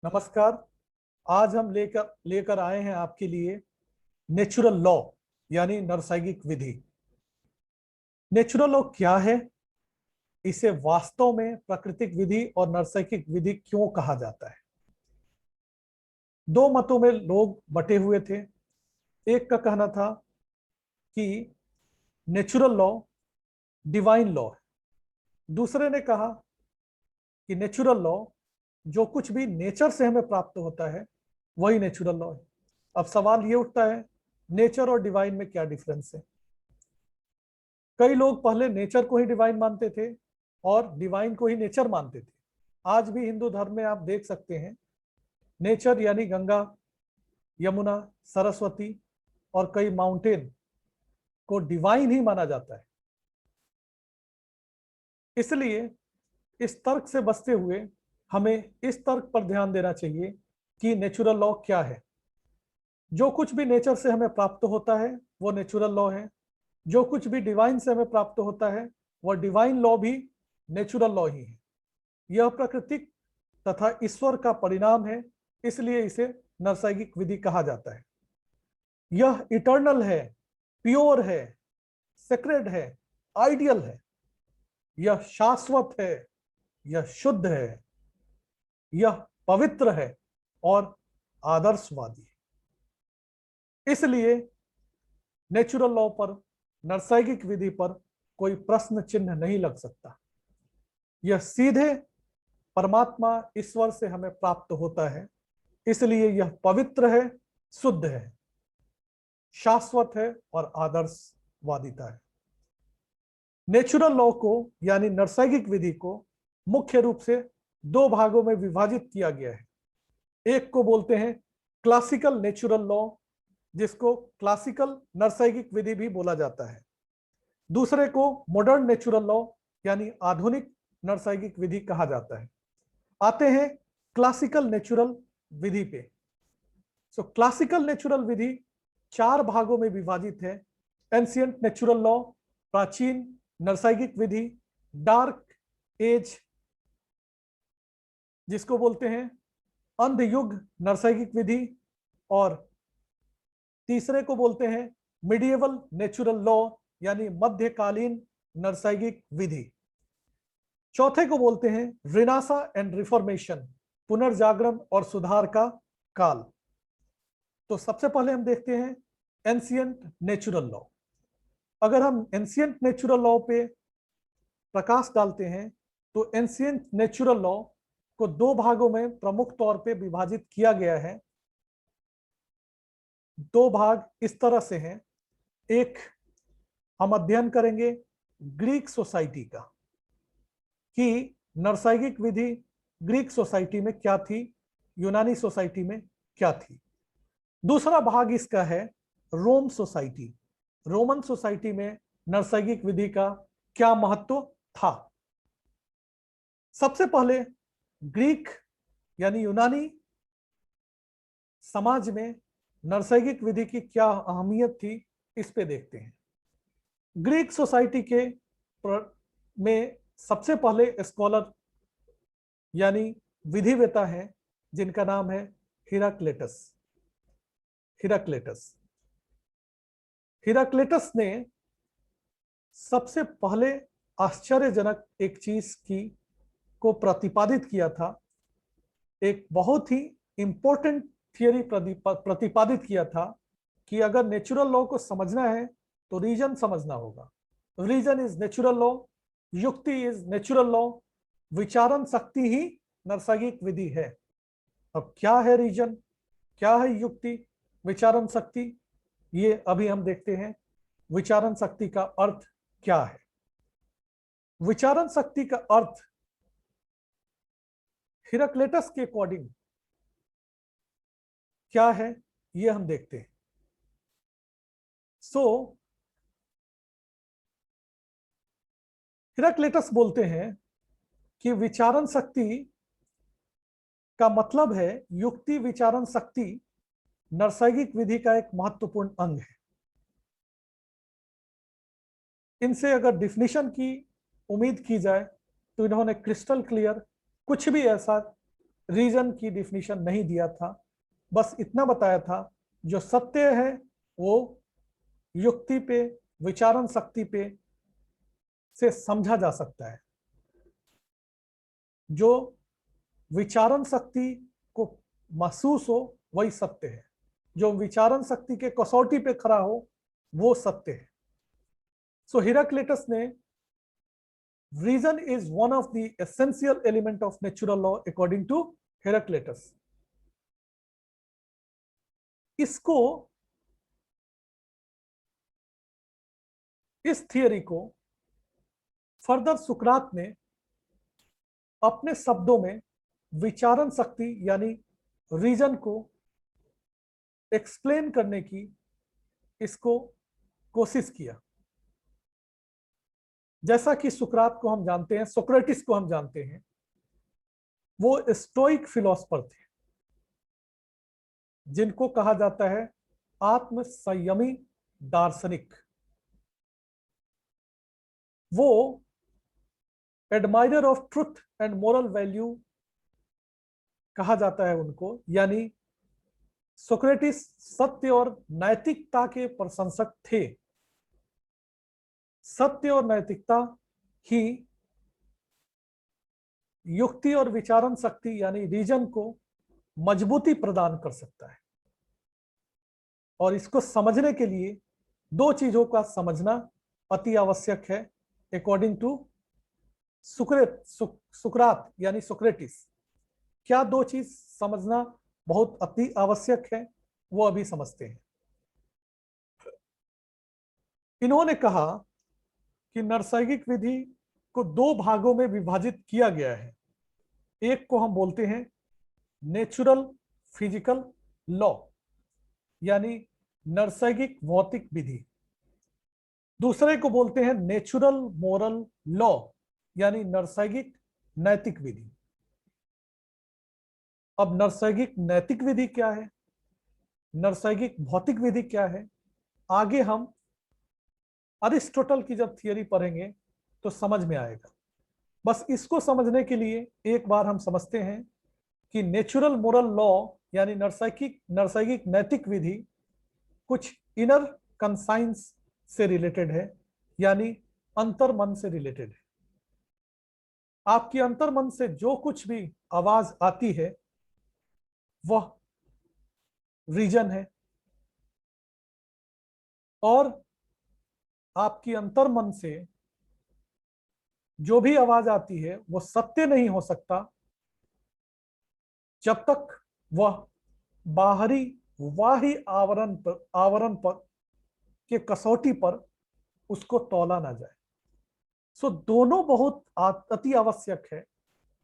नमस्कार। आज हम लेकर लेकर आए हैं आपके लिए नेचुरल लॉ यानी नैसर्गिक विधि। नेचुरल लॉ क्या है, इसे वास्तव में प्राकृतिक विधि और नैसर्गिक विधि क्यों कहा जाता है। दो मतों में लोग बटे हुए थे। एक का कहना था कि नेचुरल लॉ डिवाइन लॉ है। दूसरे ने कहा कि नेचुरल लॉ जो कुछ भी नेचर से हमें प्राप्त होता है वही नेचुरल लॉ है। अब सवाल ये उठता है, नेचर और डिवाइन में क्या डिफरेंस है। कई लोग पहले नेचर को ही डिवाइन मानते थे और डिवाइन को ही नेचर मानते थे। आज भी हिंदू धर्म में आप देख सकते हैं, नेचर यानी गंगा, यमुना, सरस्वती और कई माउंटेन को डिवाइन ही माना जाता है। इसलिए इस तर्क से बचते हुए हमें इस तर्क पर ध्यान देना चाहिए कि नेचुरल लॉ क्या है। जो कुछ भी नेचर से हमें प्राप्त होता है वो नेचुरल लॉ है। जो कुछ भी डिवाइन से हमें प्राप्त होता है वह डिवाइन लॉ भी नेचुरल लॉ ही है। यह प्राकृतिक तथा ईश्वर का परिणाम है, इसलिए इसे नैसर्गिक विधि कहा जाता है। यह इटर्नल है, प्योर है, सेक्रेड है, आइडियल है। यह शाश्वत है, यह शुद्ध है, यह पवित्र है और आदर्शवादी है। इसलिए नेचुरल लॉ पर, नैसर्गिक विधि पर कोई प्रश्न चिन्ह नहीं लग सकता। यह सीधे परमात्मा ईश्वर से हमें प्राप्त होता है, इसलिए यह पवित्र है, शुद्ध है, शाश्वत है और आदर्शवादिता है। नेचुरल लॉ को यानी नैसर्गिक विधि को मुख्य रूप से दो भागों में विभाजित किया गया है। एक को बोलते हैं क्लासिकल नेचुरल लॉ, जिसको क्लासिकल नैसर्गिक विधि भी बोला जाता है। दूसरे को मॉडर्न नेचुरल लॉ यानी आधुनिक नैसर्गिक विधि कहा जाता है। आते हैं क्लासिकल नेचुरल विधि पे। क्लासिकल नेचुरल विधि चार भागों में विभाजित है। एंशिएंट नेचुरल लॉ, प्राचीन नैसर्गिक विधि, डार्क एज जिसको बोलते हैं अंधयुग नैसर्गिक विधि, और तीसरे को बोलते हैं मिडिएवल नेचुरल लॉ यानी मध्यकालीन नैसर्गिक विधि। चौथे को बोलते हैं रिनासा एंड रिफॉर्मेशन, पुनर्जागरण और सुधार का काल। तो सबसे पहले हम देखते हैं एंशिएंट नेचुरल लॉ। अगर हम एंशिएंट नेचुरल लॉ पे प्रकाश डालते हैं तो एंशिएंट नेचुरल लॉ को दो भागों में प्रमुख तौर पे विभाजित किया गया है। दो भाग इस तरह से हैं। एक, हम अध्ययन करेंगे ग्रीक सोसाइटी का, कि नैसर्गिक विधि ग्रीक सोसाइटी में क्या थी, यूनानी सोसाइटी में क्या थी। दूसरा भाग इसका है रोम सोसाइटी, रोमन सोसाइटी में नैसर्गिक विधि का क्या महत्व था। सबसे पहले ग्रीक यानी यूनानी समाज में नैसर्गिक विधि की क्या अहमियत थी, इस पे देखते हैं। ग्रीक सोसाइटी के में सबसे पहले स्कॉलर यानी विधिवेता हैं जिनका नाम है हिराक्लेटस। हिराक्लेटस हिराक्लेटस ने सबसे पहले आश्चर्यजनक एक चीज की को प्रतिपादित किया था। एक बहुत ही इंपॉर्टेंट थियरी प्रतिपादित किया था कि अगर नेचुरल लॉ को समझना है तो रीजन समझना होगा। रीजन इज नेचुरल लॉ, युक्ति इज नेचुरल लॉ, विचारण शक्ति ही नैसर्गिक विधि है। अब क्या है रीजन, क्या है युक्ति, विचारण शक्ति, ये अभी हम देखते हैं। विचारण शक्ति का अर्थ क्या है। विचारण शक्ति का अर्थ हिराक्लेटस के अकॉर्डिंग क्या है, ये हम देखते हैं। हिराक्लेटस बोलते हैं कि विचारण शक्ति का मतलब है युक्ति विचारण शक्ति नैसर्गिक विधि का एक महत्वपूर्ण अंग है। इनसे अगर डिफिनीशन की उम्मीद की जाए तो इन्होंने क्रिस्टल क्लियर कुछ भी ऐसा रीजन की डिफिनीशन नहीं दिया था, बस इतना बताया था जो सत्य है वो युक्ति पे, विचारण शक्ति पे से समझा जा सकता है। जो विचारण शक्ति को महसूस हो वही सत्य है, जो विचारण शक्ति के कसौटी पे खड़ा हो वो सत्य है। सो हिराक्लिटस ने reason is one of the essential element of natural law according to Heraclitus. इसको, इस थियरी को फर्दर सुकरात ने अपने शब्दों में विचारण शक्ति यानी रीजन को एक्सप्लेन करने की इसको कोशिश किया। जैसा कि सुकरात को हम जानते हैं, सोक्रेटिस को हम जानते हैं, वो स्टोइक फिलोसफर थे जिनको कहा जाता है आत्म संयमी दार्शनिक। वो admirer of truth and moral value कहा जाता है उनको, यानी सोक्रेटिस सत्य और नैतिकता के प्रशंसक थे। सत्य और नैतिकता ही युक्ति और विचारण शक्ति यानी रीजन को मजबूती प्रदान कर सकता है। और इसको समझने के लिए दो चीजों का समझना अति आवश्यक है अकॉर्डिंग टू सुकरात यानी सोक्रेटिस। क्या दो चीज समझना बहुत अति आवश्यक है वो अभी समझते हैं। इन्होंने कहा कि नैसर्गिक विधि को दो भागों में विभाजित किया गया है। एक को हम बोलते हैं नेचुरल फिजिकल लॉ यानी नैसर्गिक भौतिक विधि, दूसरे को बोलते हैं नेचुरल मोरल लॉ यानी नैसर्गिक नैतिक विधि। अब नैसर्गिक नैतिक विधि क्या है, नैसर्गिक भौतिक विधि क्या है, आगे हम अरिस्टोटल की जब थियरी पढ़ेंगे तो समझ में आएगा। बस इसको समझने के लिए एक बार हम समझते हैं कि नेचुरल मोरल लॉ यानी नैसर्गिक नैतिक विधि कुछ इनर कंसाइंस से रिलेटेड है, यानी अंतर्मन से रिलेटेड है। आपकी अंतर्मन से जो कुछ भी आवाज आती है वह रीजन है, और आपकी अंतर्मन से जो भी आवाज आती है वो सत्य नहीं हो सकता जब तक वह बाहरी बाह्य आवरण पर के कसौटी पर उसको तौला ना जाए। सो दोनों बहुत अति आवश्यक है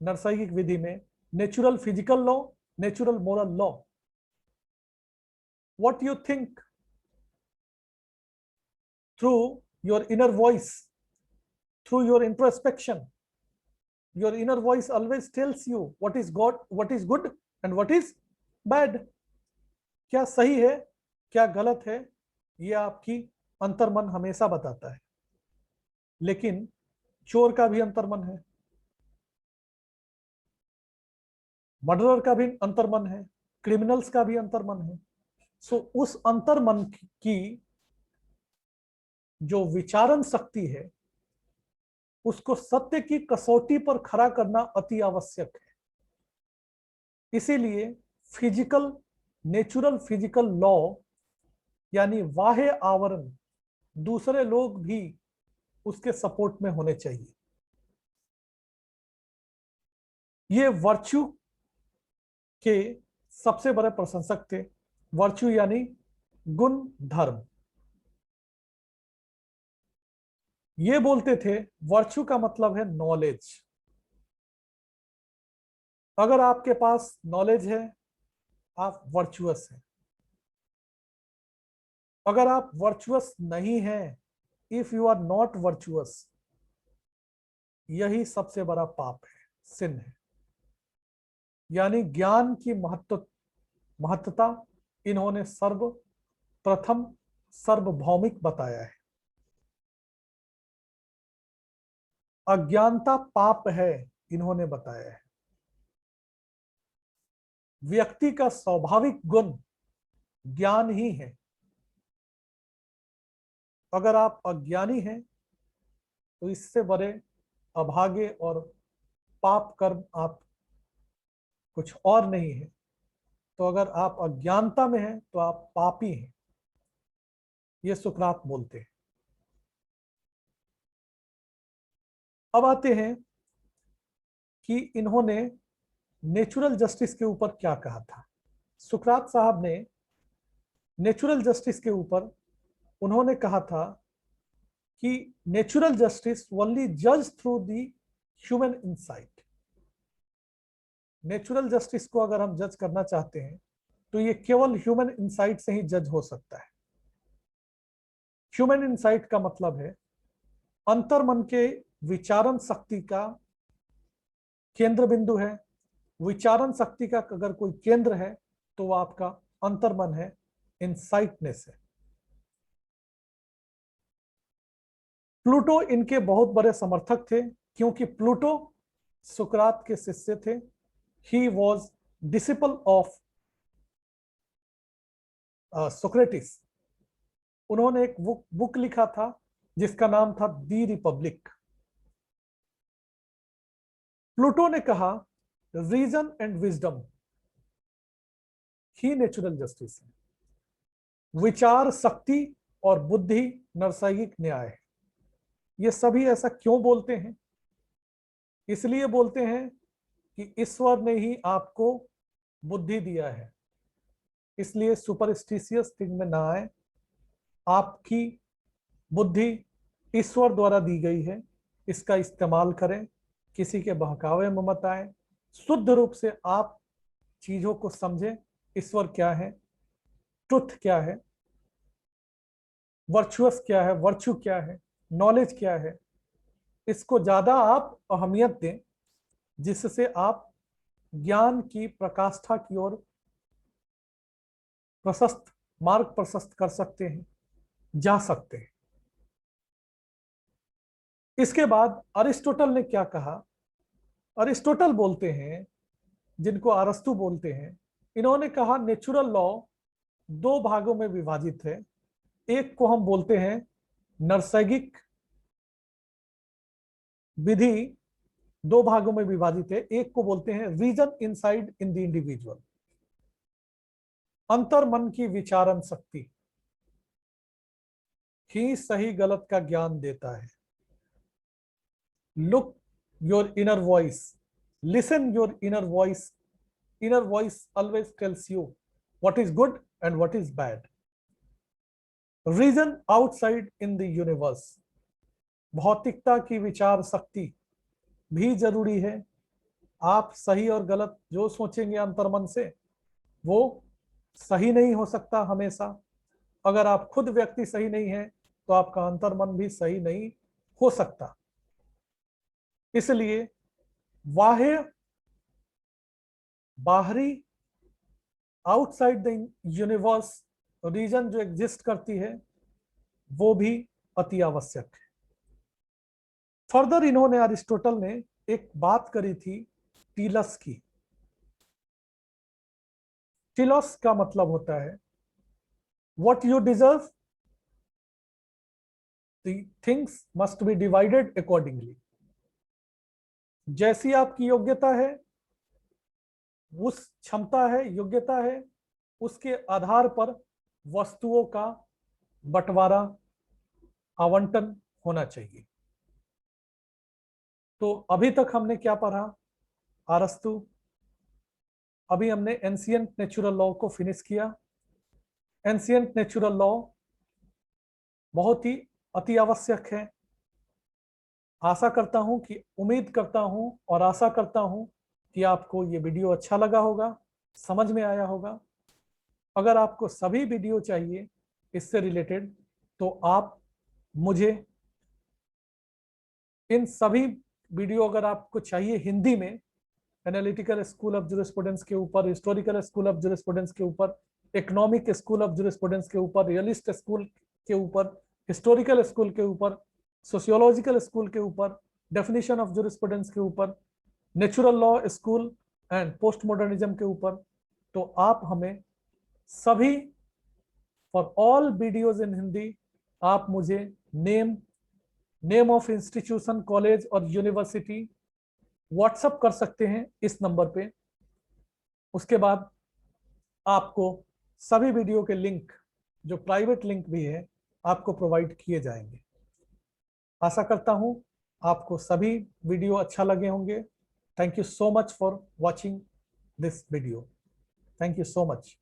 नैसर्गिक विधि में, natural physical law, natural moral law. What you think through your inner voice, through your introspection, your inner voice always tells you what is good and what is bad। क्या सही है क्या गलत है ये आपकी अंतर्मन हमेशा बताता है। लेकिन चोर का भी अंतर्मन है, मर्डरर का भी अंतर्मन है, क्रिमिनल्स का भी अंतर्मन है। सो उस अंतर्मन की जो विचारण शक्ति है उसको सत्य की कसौटी पर खड़ा करना अति आवश्यक है। इसीलिए नेचुरल फिजिकल लॉ यानी बाह्य आवरण दूसरे लोग भी उसके सपोर्ट में होने चाहिए। ये वर्च्यू के सबसे बड़े प्रशंसक थे। वर्च्यू यानी गुण धर्म। ये बोलते थे वर्च्यू का मतलब है नॉलेज। अगर आपके पास नॉलेज है आप वर्चुअस हैं। अगर आप वर्चुअस नहीं हैं, if you are not virtuous, यही सबसे बड़ा पाप है, सिन है। यानी ज्ञान की महत्वता इन्होंने सर्वप्रथम सार्वभौमिक बताया है। अज्ञानता पाप है इन्होंने बताया है। व्यक्ति का स्वाभाविक गुण ज्ञान ही है। अगर आप अज्ञानी हैं तो इससे बड़े अभागे और पाप कर्म आप कुछ और नहीं है। तो अगर आप अज्ञानता में हैं तो आप पापी हैं, ये सुकरात बोलते हैं। अब आते हैं कि इन्होंने नेचुरल जस्टिस के ऊपर क्या कहा था। सुकरात साहब ने नेचुरल जस्टिस के ऊपर उन्होंने कहा था कि नेचुरल जस्टिस ओनली जज through the human insight. Natural justice को अगर हम जज करना चाहते हैं तो ये केवल ह्यूमन इंसाइट से ही जज हो सकता है। ह्यूमन इंसाइट का मतलब है अंतर्मन के विचारण शक्ति का केंद्र बिंदु है। विचारण शक्ति का अगर कोई केंद्र है तो वो आपका अंतर्मन है, इंसाइटनेस है। प्लूटो इनके बहुत बड़े समर्थक थे, क्योंकि प्लूटो सुकरात के शिष्य थे। He was disciple of Socrates. उन्होंने एक बुक लिखा था जिसका नाम था दी रिपब्लिक। प्लूटो ने कहा रीजन एंड विजडम ही नेचुरल जस्टिस है। विचार शक्ति और बुद्धि नैसर्गिक न्याय है। ये सभी ऐसा क्यों बोलते हैं? इसलिए बोलते हैं कि ईश्वर ने ही आपको बुद्धि दिया है, इसलिए सुपरस्टिशियस थिंग में ना आए। आपकी बुद्धि ईश्वर द्वारा दी गई है, इसका इस्तेमाल करें, किसी के बहकावे में मत आए। शुद्ध रूप से आप चीजों को समझें, ईश्वर क्या है, ट्रुथ क्या है, वर्चुअस क्या है, वर्चू क्या है, नॉलेज क्या है, इसको ज्यादा आप अहमियत दें, जिससे आप ज्ञान की प्रकाष्ठा की ओर प्रशस्त मार्ग प्रशस्त कर सकते हैं, जा सकते हैं। इसके बाद अरिस्टोटल ने क्या कहा? अरिस्टोटल बोलते हैं, जिनको अरस्तु बोलते हैं, इन्होंने कहा नेचुरल लॉ दो भागों में विभाजित है। एक को हम बोलते हैं नैसर्गिक विधि, दो भागों में विभाजित है। एक को बोलते हैं reason inside in the individual, अंतर्मन की विचारण शक्ति ही सही गलत का ज्ञान देता है। Look your inner voice, listen your inner voice. Inner voice always tells you what is good and what is bad. Reason outside in the universe, भौतिकता की विचार शक्ति भी जरूरी है। आप सही और गलत जो सोचेंगे अंतर्मन से, वो सही नहीं हो सकता हमेशा। अगर आप खुद व्यक्ति सही नहीं है तो आपका अंतर्मन भी सही नहीं हो सकता। इसलिए बाहरी आउटसाइड द यूनिवर्स रीजन जो एग्जिस्ट करती है, वो भी अति आवश्यक है। फर्दर इन्होंने, अरिस्टोटल ने एक बात करी थी टीलस की। टीलस का मतलब होता है what you deserve the things must be divided accordingly. जैसी आपकी योग्यता है, उस क्षमता है, योग्यता है, उसके आधार पर वस्तुओं का बंटवारा, आवंटन होना चाहिए। तो अभी तक हमने क्या पढ़ा? अरस्तु। अभी हमने एंशिएंट नेचुरल लॉ को फिनिश किया। एंशिएंट नेचुरल लॉ बहुत ही अति आवश्यक है। आशा करता हूं कि, उम्मीद करता हूं और आशा करता हूं कि आपको ये वीडियो अच्छा लगा होगा, समझ में आया होगा। अगर आपको सभी वीडियो चाहिए इससे रिलेटेड, तो आप मुझे इन सभी वीडियो, अगर आपको चाहिए हिंदी में, एनालिटिकल स्कूल ऑफ ज्यूरिस्प्रूडेंस के ऊपर, हिस्टोरिकल स्कूल ऑफ ज्यूरिस्प्रूडेंस के ऊपर, इकोनॉमिक स्कूल ऑफ ज्यूरिस्प्रूडेंस के ऊपर, रियलिस्ट स्कूल के ऊपर, हिस्टोरिकल स्कूल के ऊपर, सोशियोलॉजिकल स्कूल के ऊपर, डेफिनेशन ऑफ ज्यूरिस्प्रूडेंस के ऊपर, natural law school and post modernism के ऊपर, तो आप हमें सभी, for all videos in Hindi, आप मुझे नेम ऑफ इंस्टीट्यूशन, कॉलेज और यूनिवर्सिटी व्हाट्सएप कर सकते हैं इस नंबर पे। उसके बाद आपको सभी वीडियो के लिंक, जो प्राइवेट लिंक भी है, आपको प्रोवाइड किए जाएंगे। आशा करता हूं आपको सभी वीडियो अच्छा लगे होंगे। Thank you so much for watching this video. Thank you so much.